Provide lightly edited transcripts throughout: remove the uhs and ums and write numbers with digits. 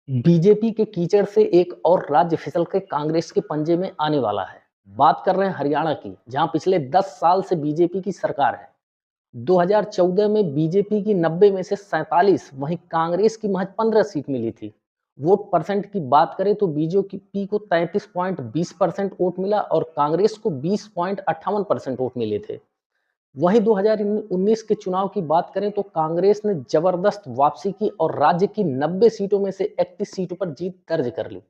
BJP के कीचड़ से एक और राज्य फिसल के कांग्रेस के पंजे में आने वाला है। बात कर रहे हैं हरियाणा की, जहां पिछले 10 साल से बीजेपी की सरकार है। 2014 में बीजेपी की 90 में से 47, वहीं कांग्रेस की महज 15 सीट मिली थी। वोट परसेंट की बात करें तो बीजेपी को 33.20% वोट मिला और कांग्रेस को 20.58% वोट मिले थे। वहीं 2019 के चुनाव की बात करें तो कांग्रेस ने जबरदस्त वापसी की और राज्य की 90 सीटों में से 31 सीटों पर जीत दर्ज कर ली।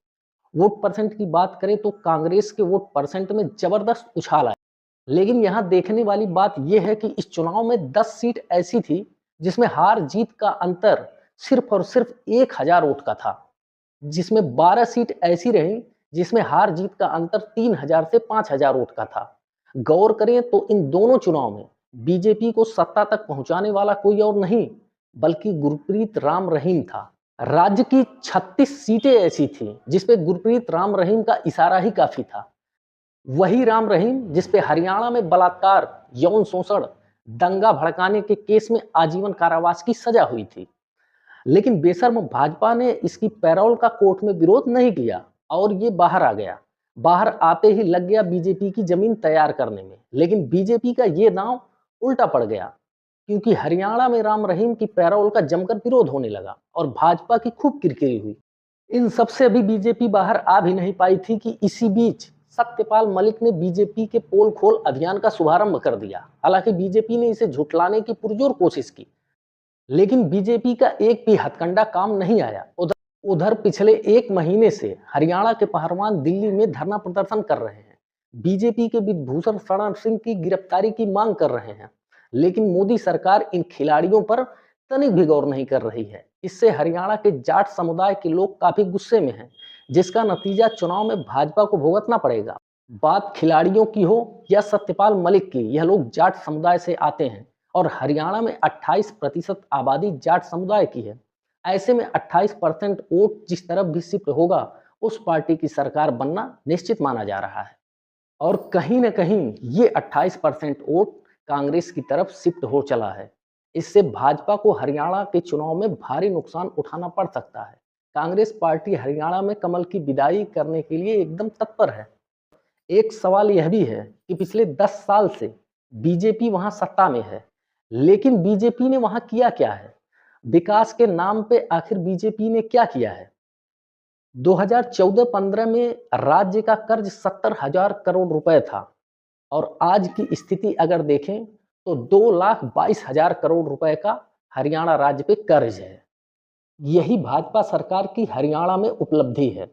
वोट परसेंट की बात करें तो कांग्रेस के वोट परसेंट में जबरदस्त उछाल आया। लेकिन यहां देखने वाली बात यह है कि इस चुनाव में 10 सीट ऐसी थी जिसमें हार जीत का अंतर सिर्फ और सिर्फ 1000 वोट का था, जिसमें 12 सीट ऐसी रही जिसमें हार जीत का अंतर 3000 से 5000 वोट का था। गौर करें तो इन दोनों चुनाव में बीजेपी को सत्ता तक पहुंचाने वाला कोई और नहीं बल्कि गुरप्रीत राम रहीम था। राज्य की 36 सीटें ऐसी थी जिसपे गुरप्रीत राम रहीम का इशारा ही काफी था। वही राम रहीम जिसपे हरियाणा में बलात्कार, यौन शोषण, दंगा भड़काने के केस में आजीवन कारावास की सजा हुई थी। लेकिन बेशर्म भाजपा ने इसकी पैरोल का कोर्ट में विरोध नहीं किया और ये बाहर आ गया। बाहर आते ही लग गया बीजेपी की जमीन तैयार करने में। लेकिन बीजेपी का ये दांव उल्टा पड़ गया, क्योंकि हरियाणा में राम रहीम की पैरोल का जमकर विरोध होने लगा और भाजपा की खूब किरकिरी हुई। इन सबसे अभी बीजेपी बाहर आ भी नहीं पाई थी कि इसी बीच सत्यपाल मलिक ने बीजेपी के पोल खोल अभियान का शुभारंभ कर दिया। हालांकि बीजेपी ने इसे झुठलाने की पुरजोर कोशिश की, लेकिन बीजेपी का एक भी हथकंडा काम नहीं आया। उधर पिछले एक महीने से हरियाणा के पहलवान दिल्ली में धरना प्रदर्शन कर रहे हैं। बीजेपी के विभूषण शरण सिंह की गिरफ्तारी की मांग कर रहे हैं, लेकिन मोदी सरकार इन खिलाड़ियों पर तनिक भी गौर नहीं कर रही है। इससे हरियाणा के जाट समुदाय के लोग काफी गुस्से में हैं, जिसका नतीजा चुनाव में भाजपा को भुगतना पड़ेगा। बात खिलाड़ियों की हो या सत्यपाल मलिक की, यह लोग जाट समुदाय से आते हैं और हरियाणा में 28% आबादी जाट समुदाय की है। ऐसे में 28% वोट जिस तरफ भी शिफ्ट होगा, उस पार्टी की सरकार बनना निश्चित माना जा रहा है। और कहीं ना कहीं ये 28% वोट कांग्रेस की तरफ शिफ्ट हो चला है। इससे भाजपा को हरियाणा के चुनाव में भारी नुकसान उठाना पड़ सकता है। कांग्रेस पार्टी हरियाणा में कमल की विदाई करने के लिए एकदम तत्पर है। एक सवाल यह भी है कि पिछले 10 साल से बीजेपी वहां सत्ता में है, लेकिन बीजेपी ने वहां किया क्या है? विकास के नाम पे आखिर बीजेपी ने क्या किया है? 2014-15 में राज्य का कर्ज 70,000 करोड़ रुपए था और आज की स्थिति अगर देखें तो 2,22,000 करोड़ रुपए का हरियाणा राज्य पे कर्ज है। यही भाजपा सरकार की हरियाणा में उपलब्धि है।